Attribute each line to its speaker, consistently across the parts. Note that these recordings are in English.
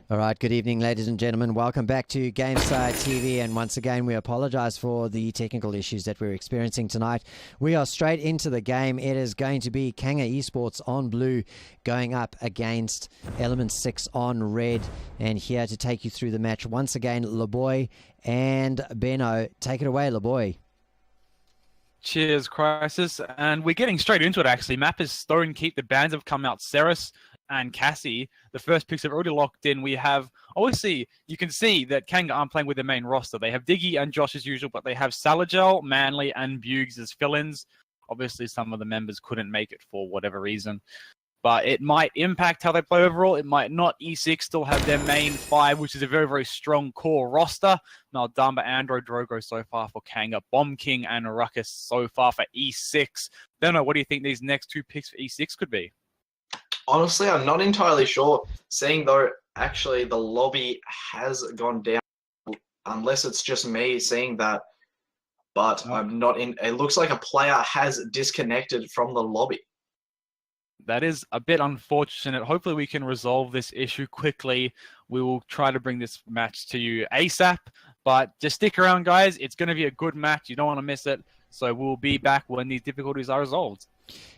Speaker 1: All right, good evening, ladies and gentlemen. Welcome back to Gameside TV. And once again, we apologize for the technical issues that we're experiencing tonight. We are straight into the game. It is going to be Kanga Esports on blue going up against Element 6 on red. And here to take you through the match, once again, Laboy and Benno. Take it away, Laboy.
Speaker 2: Cheers, Crisis. And we're getting straight into it, actually. Map is Stone Keep. The bands have come out. Ceres and Cassie, the first picks have already locked in. We have, obviously, you can see that Kanga aren't playing with their main roster. They have Diggy and Josh as usual, but they have Salagel, Manly, and Bugs as fill-ins. Obviously, some of the members couldn't make it for whatever reason. But it might impact how they play overall. It might not. E6 still have their main five, which is a very, very strong core roster. Maldamba, Andro, Drogo so far for Kanga. Bomb King and Ruckus so far for E6. Don't know, what do you think these next two picks for E6 could be?
Speaker 3: Honestly, I'm not entirely sure, seeing though actually the lobby has gone down, unless it's just me seeing that, but I'm not in. It looks like a player has disconnected from the lobby.
Speaker 2: That is a bit unfortunate. Hopefully we can resolve this issue quickly. We will try to bring this match to you ASAP, but just stick around, guys. It's going to be a good match. You don't want to miss it. So we'll be back when these difficulties are resolved.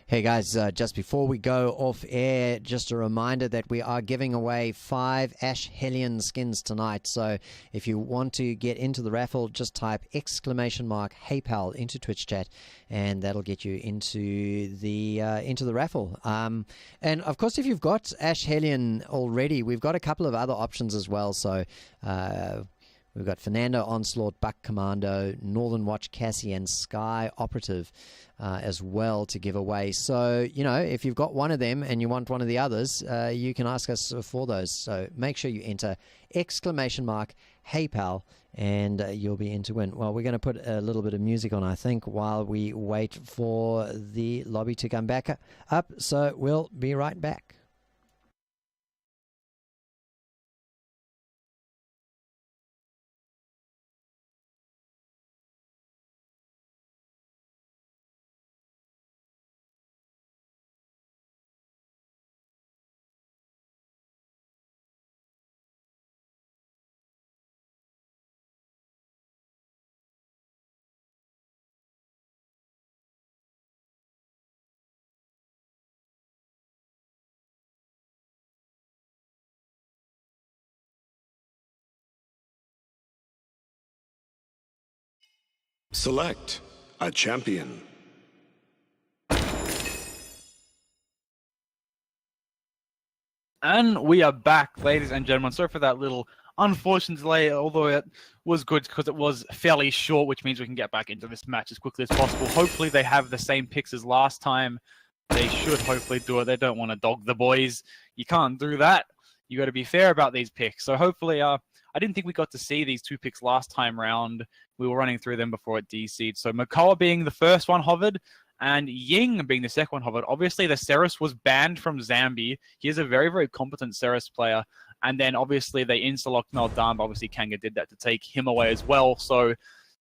Speaker 1: Hey guys, just before we go off air, just a reminder that we are giving away 5 Ash Hellion skins tonight. So if you want to get into the raffle, just type !HEYPALL into Twitch chat, and that'll get you into the raffle. And of course, if you've got Ash Hellion already, we've got a couple of other options as well. So we've got Fernando Onslaught, Buck Commando, Northern Watch, Cassie, and Sky Operative as well to give away. So, you know, if you've got one of them and you want one of the others, you can ask us for those. So make sure you enter !HEYPALL and you'll be in to win. Well, we're going to put a little bit of music on, I think, while we wait for the lobby to come back up. So we'll be right back.
Speaker 4: Select a champion.
Speaker 2: And we are back, ladies and gentlemen. Sorry for that little unfortunate delay, although it was good because it was fairly short, which means we can get back into this match as quickly as possible. Hopefully they have the same picks as last time. They should hopefully do it. They don't want to dog the boys. You can't do that. You got to be fair about these picks. So hopefully, I didn't think we got to see these two picks last time round. We were running through them before it DC'd. So Makoa being the first one hovered, and Ying being the second one hovered. Obviously, the Ceres was banned from Zambi. He is a very, very competent Ceres player. And then, obviously, they insta-locked Maldamba. Obviously, Kanga did that to take him away as well. So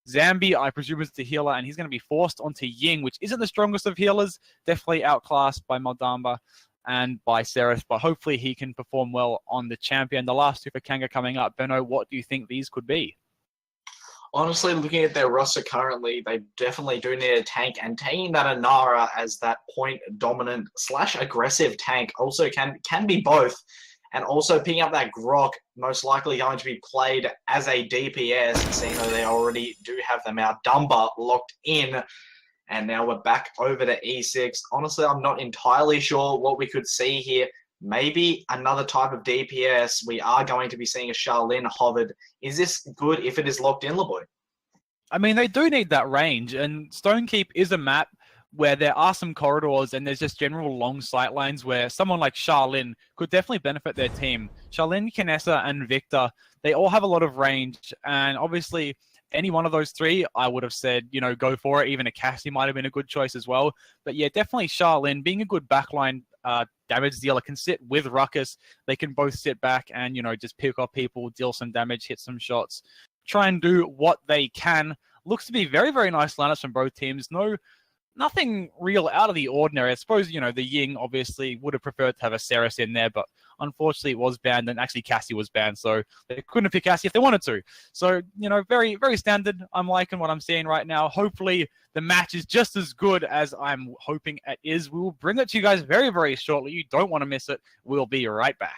Speaker 2: Zambi, I presume, is the healer, and he's going to be forced onto Ying, which isn't the strongest of healers. Definitely outclassed by Maldamba and by Ceres, but hopefully he can perform well on the champion. The last two for Kanga coming up. Benno, what do you think these could be?
Speaker 3: Honestly, looking at their roster currently, they definitely do need a tank, and taking that Anara as that point dominant / aggressive tank also can be both. And also picking up that Grok, most likely going to be played as a DPS, seeing though they already do have them out. Dumba locked in. And now we're back over to E6. Honestly, I'm not entirely sure what we could see here. Maybe another type of DPS. We are going to be seeing a Charlene hovered. Is this good if it is locked in, Laboy?
Speaker 2: I mean, they do need that range, and Stonekeep is a map where there are some corridors and there's just general long sight lines where someone like Charlene could definitely benefit their team. Charlene, Kinessa, and Victor, they all have a lot of range, and obviously any one of those three, I would have said, you know, go for it. Even a Cassie might have been a good choice as well. But yeah, definitely Charlene, being a good backline damage dealer, can sit with Ruckus. They can both sit back and, you know, just pick off people, deal some damage, hit some shots, try and do what they can. Looks to be very, very nice lineups from both teams. Nothing real out of the ordinary. I suppose, you know, the Ying obviously would have preferred to have a Ceres in there, but unfortunately it was banned, and actually Cassie was banned, so they couldn't have picked Cassie if they wanted to. So, you know, very, very standard. I'm liking what I'm seeing right now. Hopefully the match is just as good as I'm hoping it is. We will bring it to you guys very, very shortly. You don't want to miss it. We'll be right back.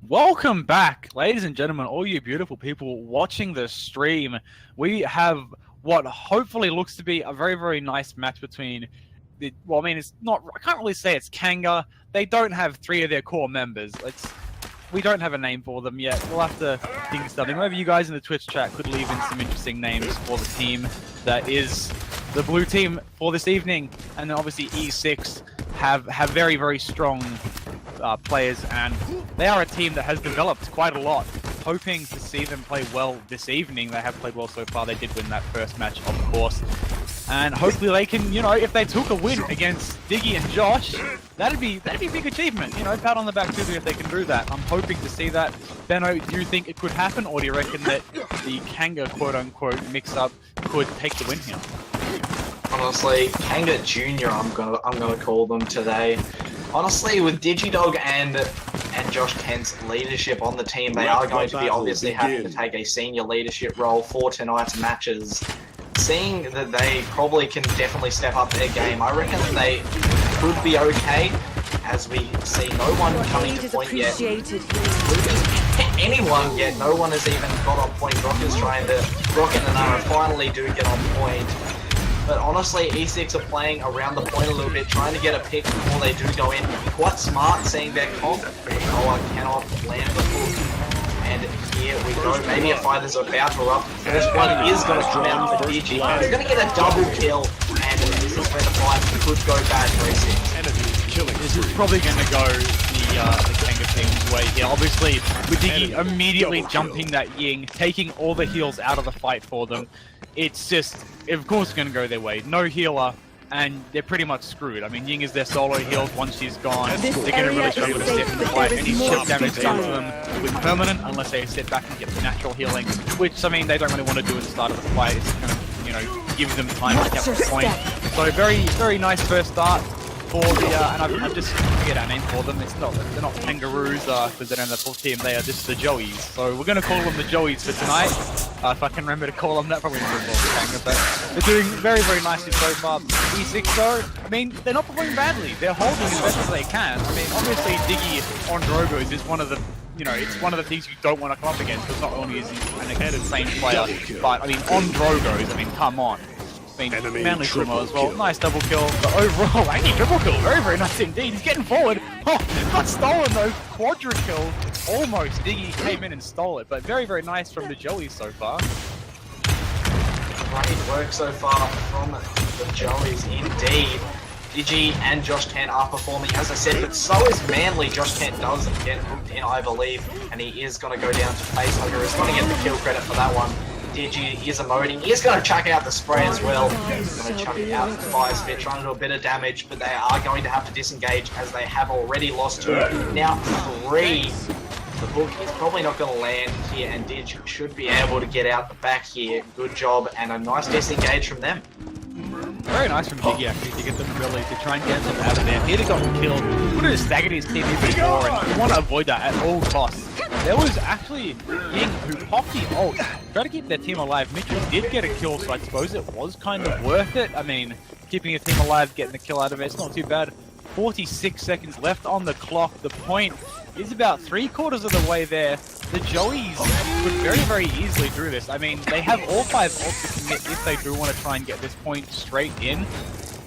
Speaker 2: Welcome back, ladies and gentlemen, all you beautiful people watching the stream. We have what hopefully looks to be a very, very nice match between well, I mean, it's not, I can't really say it's Kanga. They don't have 3 of their core members. We don't have a name for them yet. We'll have to think of something. Maybe you guys in the Twitch chat could leave in some interesting names for the team that is the blue team for this evening. And then obviously E6 have very, very strong players, and they are a team that has developed quite a lot. Hoping to see them play well this evening. They have played well so far. They did win that first match, of course. And hopefully they can, you know, if they took a win against Diggy and Josh, that'd be a big achievement. You know, pat on the back to them if they can do that. I'm hoping to see that. Benno, do you think it could happen, or do you reckon that the Kanga quote-unquote mix-up could take the win here?
Speaker 3: Honestly, Kanga Jr. I'm gonna call them today. Honestly, with Digidog and Josh Kent's leadership on the team, they are going to be obviously having to take a senior leadership role for tonight's matches. Seeing that they probably can definitely step up their game, I reckon they could be okay, as we see no one coming to point yet. Anyone yet, no one has even got on point. Rock and Nara finally do get on point. But honestly, E6 are playing around the point a little bit, trying to get a pick before they do go in. Quite smart, seeing their comp. Noah cannot land the hook. And here we go. Maybe a fight is about to erupt. First one is going to come out for Digi. He's going to get a double kill. And this is where the fight could go bad for E6.
Speaker 2: This is probably going to go the Kanga team's way here. Obviously, with Diggy immediately jumping that Ying, taking all the heals out of the fight for them, it's just, of course, going to go their way. No healer, and they're pretty much screwed. I mean, Ying is their solo heal. Once she's gone, they're going to really struggle to step in the fight. Any chip damage done to them with permanent, unless they step back and get the natural healing, which, I mean, they don't really want to do at the start of the fight. It's going to, you know, give them time to get the point. So very, very nice first start for the, and I just forget our name for them. They're not kangaroos, because they're in the full team. They are just the Joeys. So we're going to call them the Joeys for tonight. If I can remember to call them that, probably not Kanga, but they're doing very, very nicely so far. E6 though, I mean, they're not performing badly. They're holding as best as they can. I mean, obviously Diggy on Drogos is one of the, you know, it's one of the things you don't want to come up against, because not only is he an insane player, but I mean, on Drogos, I mean, come on. I mean, Manly Sumo as well. Nice double kill, but overall, actually triple kill. Very, very nice indeed. He's getting forward. Oh, got stolen though. Quadra kill. Almost. Diggy came in and stole it, but very, very nice from the Joeys so far.
Speaker 3: Great work so far from the Joeys indeed. Digi and Josh Kent are performing, as I said, but so is Manly. Josh Kent does get hooked in, I believe, and he is going to go down to Facehugger. He's going to get the kill credit for that one. Digi is emoting. He is going to chuck out the spray as well. He's going to chuck it out the fire spit, trying to do a bit of damage, but they are going to have to disengage, as they have already lost 2, now 3 The hook is probably not going to land here, and Dig should be able to get out the back here. Good job, and a nice disengage from them.
Speaker 2: Very nice from Diggy actually to get the ability to try and get him out of there. He'd have gotten killed, would have staggered his team even more, and you want to avoid that at all costs. There was actually Ying who popped the ult, tried to keep their team alive. Mitchell did get a kill, so I suppose it was kind of worth it. I mean, keeping your team alive, getting the kill out of it, it's not too bad. 46 seconds left on the clock. The point is about 3/4 of the way there. The Joeys could very, very easily do this. I mean, they have all 5 ults to commit if they do want to try and get this point straight in.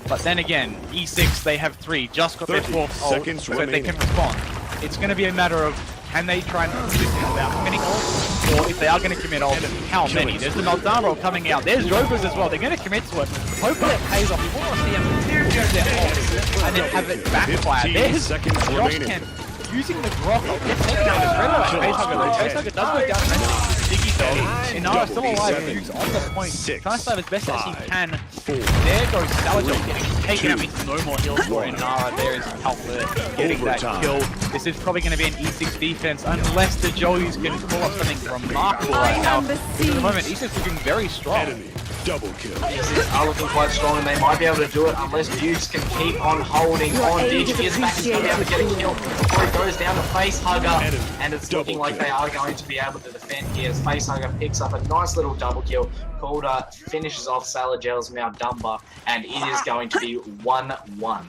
Speaker 2: But then again, E6, they have 3, just got their 4th ult, so they can respond. It's going to be a matter of, can they try and push this in without committing ults? Or if they are going to commit ults, how many? There's the Meltdown roll coming out. There's Rovers as well. They're going to commit to it. Hopefully it pays off. We want to see them use their ults and then have it backfire. There's Josh Kent using the Grok. It's taken out as red light. Facehugger does go down and Diggy though. Inara still alive. Duke's on the point. Trying to save as best as he can. There goes Salajel getting taken out. Means no more heals for Inara. There is Calculator getting that kill. This is probably going to be an E6 defense unless the Joeys can pull off something remarkable right now. At the moment, E6 looking very strong.
Speaker 4: Double kill.
Speaker 3: E6 are looking quite strong, and they might be able to do it unless Dukes can keep on holding on. Dig is back, he's going to be able to get a kill before he goes down to Facehugger, and it's looking like they are going to be able to defend here as Facehugger picks up a nice little double kill. Calder finishes off Salagel's Mount Dumba, and it is going to be 1-1.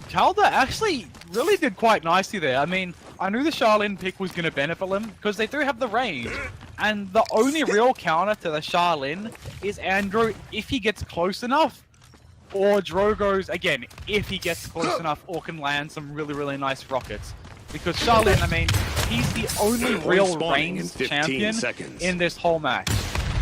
Speaker 2: Calder actually really did quite nicely there. I mean, I knew the Charlene pick was going to benefit them because they do have the range. And the only real counter to the Charlene is Andrew if he gets close enough, or Drogo's, again, if he gets close enough or can land some really, really nice rockets. Because Charlene, I mean, he's the only real ranged champion in this whole match.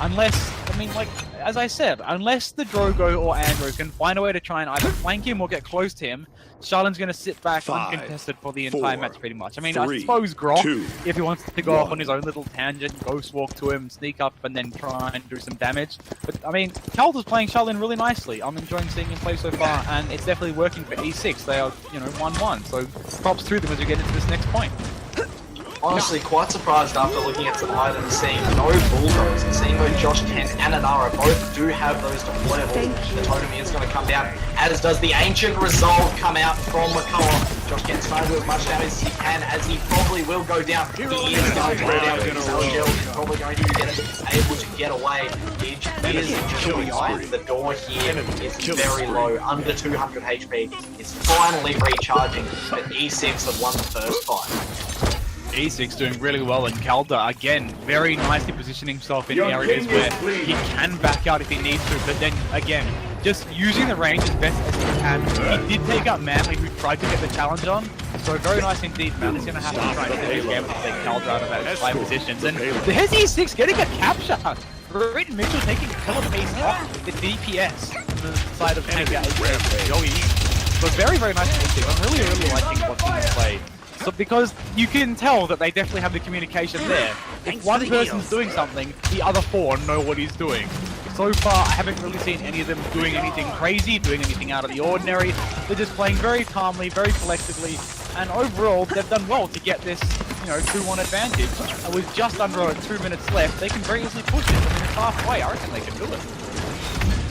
Speaker 2: Unless, I mean, like, as I said, unless the Drogo or Andrew can find a way to try and either flank him or get close to him, Charlene's going to sit back uncontested for the entire match pretty much. I mean, I suppose Grok, if he wants to go off on his own little tangent, ghost walk to him, sneak up and then try and do some damage. But, I mean, Calder's playing Charlene really nicely. I'm enjoying seeing him play so far, and it's definitely working for E6. They are, you know, 1-1, so props to them as we get into this next point.
Speaker 3: Honestly, quite surprised after looking at tonight and seeing no Bulldogs and seeing both Josh Kent and Inara both do have those deployables. The totem is going to come down, as does the Ancient Resolve come out from McCullough. Josh Kent's trying to do as much damage as he can, as he probably will go down. He is going to go down. Salagel is probably going to get able to get away. Dig is just behind the door here. It's very low, under 200 HP. It's finally recharging, but E6 have won the first fight.
Speaker 2: E6 doing really well, and Calder, again, very nicely positioning himself in areas where he can back out if he needs to, but then, again, just using the range as best as he can. He did take out Manly, who tried to get the challenge on, so very nice indeed. Manly's going to have to try and be able to take Calder out of those 5 positions, and there's E6 getting a capture! Reed Mitchell taking a killer pace off the DPS on the side of Kanga as Joey. So very, very nice to see. I'm really, really liking watching this play. So because you can tell that they definitely have the communication there. If one person's doing something, the other 4 know what he's doing. So far, I haven't really seen any of them doing anything crazy, doing anything out of the ordinary. They're just playing very calmly, very collectively, and overall, they've done well to get this, you know, 2-1 advantage. And with just under 2 minutes left, they can very easily push it. I mean, it's halfway. I reckon they can do it.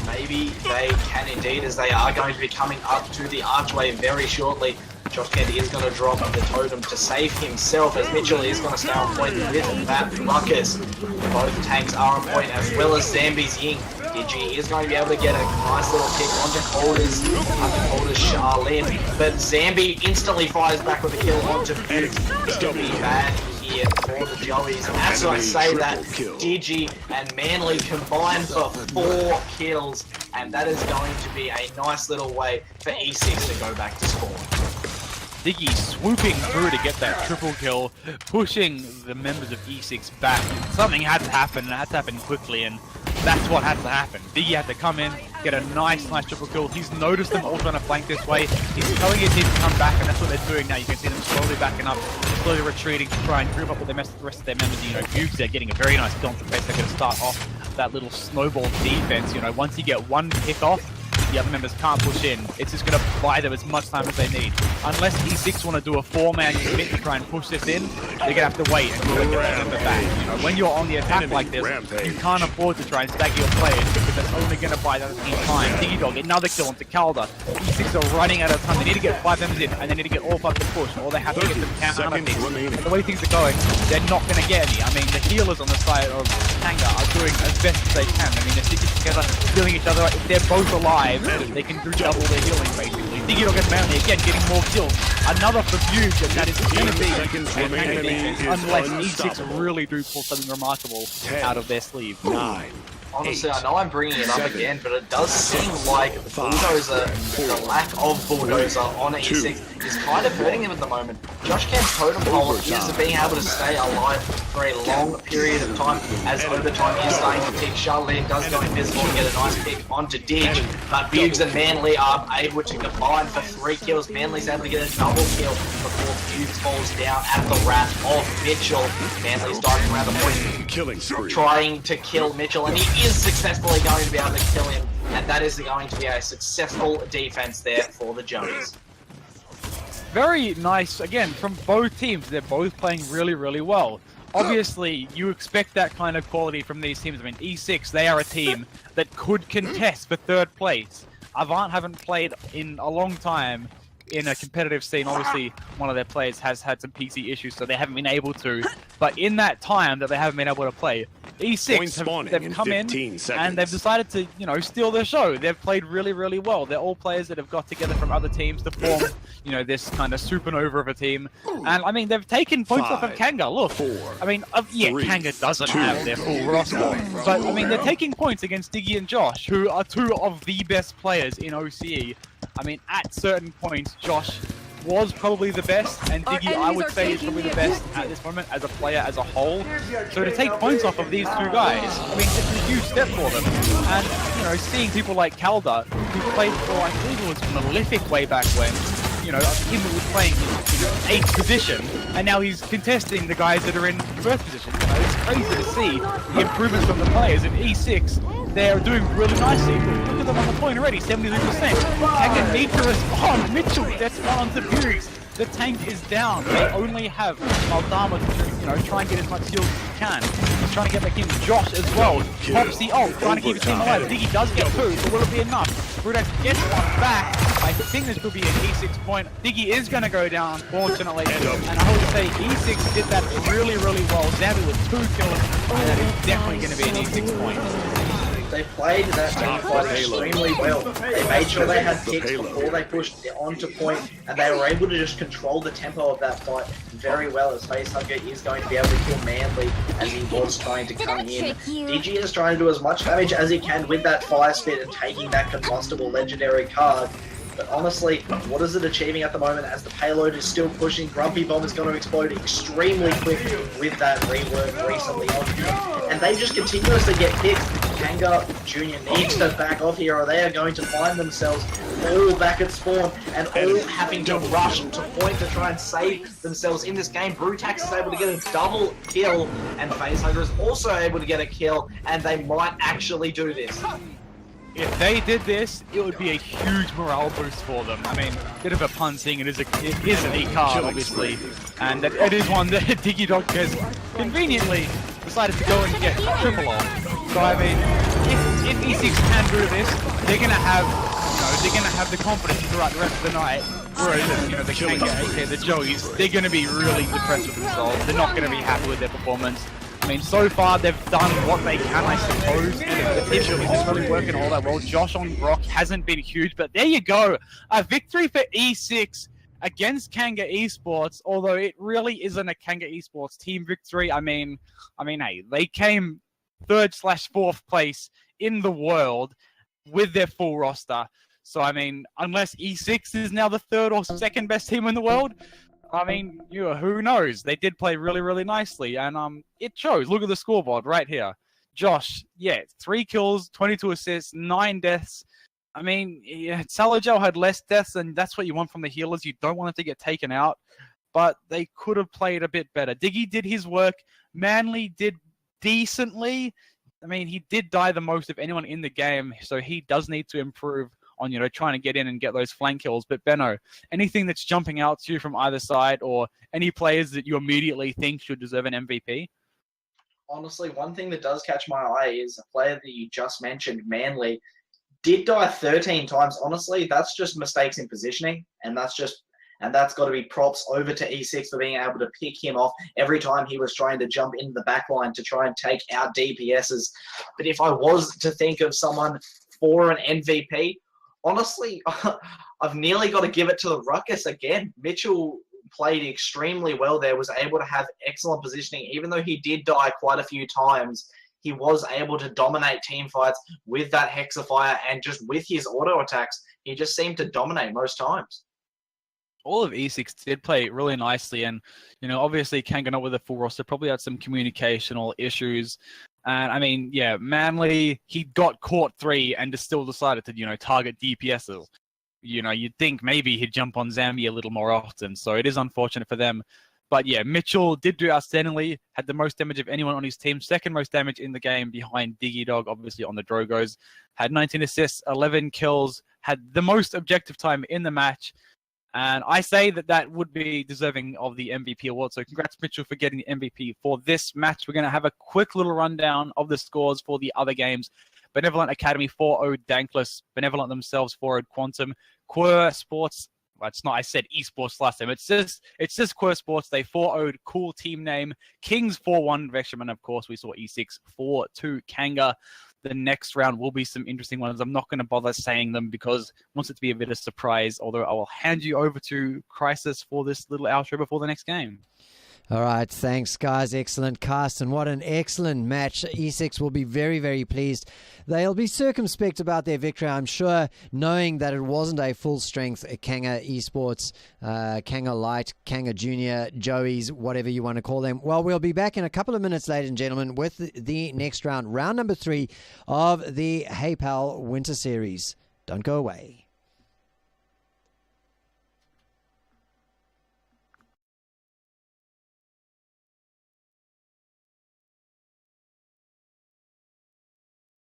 Speaker 3: Maybe they can indeed, as they are going to be coming up to the archway very shortly. Josh Kent is going to drop the totem to save himself, as Mitchell is going to stay on point with that ruckus. Both tanks are on point, as well as Zambi's Ying. Digi is going to be able to get a nice little kick onto Calder's Charlene, but Zambi instantly fires back with a kill onto Fuchs. It's going to be bad here for the Joeys. As I say that, Digi and Manly combined for 4 kills, and that is going to be a nice little way for E6 to go back to spawn.
Speaker 2: Diggy swooping through to get that triple kill, pushing the members of E6 back. Something had to happen, and it had to happen quickly, and that's what had to happen. Diggy had to come in, get a nice triple kill. He's noticed them all trying to flank this way. He's telling his team to come back, and that's what they're doing now. You can see them slowly backing up, slowly retreating to try and group up with the rest of their members. You know, Fuchs, they're getting a very nice kill on the face. They're going to start off that little snowball defense. You know, once you get one pick off, the other members can't push in, it's just going to buy them as much time as they need. Unless E6 want to do a 4-man commit to try and push this in, they're going to have to wait until they get that member back. You know, when you're on the attack like this, you can't afford to try and stagger your players because that's only going to buy the team time. Digidog, another kill onto Calder. E6 are running out of time. They need to get 5 members in, and they need to get all 5 to push, or they have to get them counter picks. And the way things are going, they're not going to get any. I mean, the healers on the side of Kanga are doing as best as they can. I mean, they're sticking together, healing each other. If they're both alive, they can do double their healing, basically. Digidog and Manly, again, getting more kills. Another for Fuge, and that is going to be a Kanga defense, unless E6 really do pull something remarkable out of their sleeve.
Speaker 4: 9.
Speaker 3: Honestly, I know I'm bringing it up again, but it does seem like Bulldozer, the lack of Bulldozer on E6 is kind of hurting him at the moment. Josh Camp's totem pole is being able to stay alive for a long period of time, as overtime is starting to tick. Charlene does go invisible and get a nice pick onto Dig, but Buggs and Manly are able to combine for 3 kills. Manly's able to get a double kill before Buggs falls down at the wrath of Mitchell. Manly's diving around the point,
Speaker 4: Killing spree.
Speaker 3: trying to kill Mitchell, and he is successfully going to be able to kill him, and that is going to be a successful defense there for the Jones.
Speaker 2: Very nice, again, from both teams. They're both playing really, really well. Obviously, you expect that kind of quality from these teams. I mean, E6, they are a team that could contest for 3rd place. Avant haven't played in a long time in a competitive scene. Obviously, one of their players has had some PC issues, so they haven't been able to. But in that time that they haven't been able to play, E6, they've come in and they've decided to, you know, steal their show. They've played really, really well. They're all players that have got together from other teams to form, you know, this kind of supernova of a team. And, I mean, they've taken points off of Kanga. Look, I mean, yeah, Kanga doesn't have their full roster. But, I mean, they're taking points against Diggy and Josh, who are 2 of the best players in OCE. I mean, at certain points, Josh was probably the best, and Diggy, I would say, is probably the best at this moment as a player as a whole. So to take points off of these 2 guys, I mean, it's a huge step for them. And, you know, seeing people like Calder, who played for, I believe it was Malefic way back when, you know, him who was playing in 8th position, and now he's contesting the guys that are in 1st position. You know, it's crazy to see the improvements from the players in E6. They're doing really nicely. Look at them on the point already, 73%. Kanga need to respond. Mitchell gets one onto Buggs. The tank is down. They only have Maldama to, you know, try and get as much heals as he can. He's trying to get back in. Josh as well. Pops the ult, trying to keep his team alive. Diggy does get 2, but will it be enough? Brudax gets one back. I think this could be an E6 point. Diggy is going to go down, unfortunately. And I would say E6 did that really, really well. Zambi with 2 kills, and that is definitely going to be an E6 point.
Speaker 3: They played that team fight extremely well. They made sure they had ticks before they pushed onto point, and they were able to just control the tempo of that fight very well, as Facehugger is going to be able to kill Manly as he was trying to come in. Digi is trying to do as much damage as he can with that fire spit and taking that combustible legendary card. But honestly, what is it achieving at the moment as the payload is still pushing? Grumpy Bomb is going to explode extremely quick with that rework recently on him. And they just continuously get hit. Kanga Jr. needs to back off here, or they are going to find themselves all back at spawn and all having to rush to point to try and save themselves in this game. Brutax is able to get a double kill, and Facehugger is also able to get a kill, and they might actually do this.
Speaker 2: If they did this, it would be a huge morale boost for them. I mean, bit of a pun seeing it is an E-card, obviously, and it is one that Digidog has conveniently decided to go and get triple on. So I mean, if E6 can do this, they're gonna have, you know, they're gonna have the confidence throughout the rest of the night. Whereas, you know, the Kanga, aka the Joeys, they're gonna be really depressed with themselves. They're not gonna be happy with their performance. I mean, so far they've done what they can, I suppose, and the team isn't really working all that well. Josh on Brock hasn't been huge, but there you go. A victory for E6 against Kanga Esports, although it really isn't a Kanga Esports team victory. I mean, hey, they came 3rd/4th place in the world with their full roster. So, I mean, unless E6 is now the 3rd or 2nd best team in the world, I mean, who knows? They did play really, really nicely, and it shows. Look at the scoreboard right here. Josh, yeah, 3 kills, 22 assists, 9 deaths. I mean, yeah, Salajel had less deaths, and that's what you want from the healers. You don't want them to get taken out, but they could have played a bit better. Diggy did his work. Manly did decently. I mean, he did die the most of anyone in the game, so he does need to improve on, trying to get in and get those flank kills. But Benno, anything that's jumping out to you from either side, or any players that you immediately think should deserve an MVP?
Speaker 3: Honestly, one thing that does catch my eye is a player that you just mentioned, Manly, did die 13 times. Honestly, that's just mistakes in positioning, and that's got to be props over to E6 for being able to pick him off every time he was trying to jump into the back line to try and take out DPSs. But if I was to think of someone for an MVP, honestly, I've nearly got to give it to the Ruckus again. Mitchell played extremely well there, was able to have excellent positioning. Even though he did die quite a few times, he was able to dominate team fights with that Hexafire, and just with his auto attacks, he just seemed to dominate most times.
Speaker 2: All of E6 did play really nicely, and obviously Kanga not with a full roster, probably had some communicational issues. And I mean, yeah, Manly, he got caught 3 and just still decided to target DPSs. You'd think maybe he'd jump on Zambi a little more often, so it is unfortunate for them. But yeah, Mitchell did do outstandingly, had the most damage of anyone on his team, second most damage in the game behind Diggy Dog, obviously on the Drogos. Had 19 assists, 11 kills, had the most objective time in the match. And I say that would be deserving of the MVP award. So congrats, Mitchell, for getting the MVP for this match. We're going to have a quick little rundown of the scores for the other games. Benevolent Academy 4-0 Dankless. Benevolent themselves 4-0 Quantum. Quer Sports, well, it's not, I said esports last time. It's just Quer Sports. They 4-0'd Cool Team Name. Kings 4-1 Vexham. And of course, we saw E6 4-2 Kanga. The next round will be some interesting ones. I'm not going to bother saying them because I want it to be a bit of surprise, although I will hand you over to Crisis for this little outro before the next game.
Speaker 1: All right, thanks, guys. Excellent cast, and what an excellent match. E6 will be very, very pleased. They'll be circumspect about their victory, I'm sure, knowing that it wasn't a full-strength Kanga Esports, Kanga Light, Kanga Junior, Joey's, whatever you want to call them. Well, we'll be back in a couple of minutes, ladies and gentlemen, with the next round, round number 3 of the HEYPALL Winter Series. Don't go away.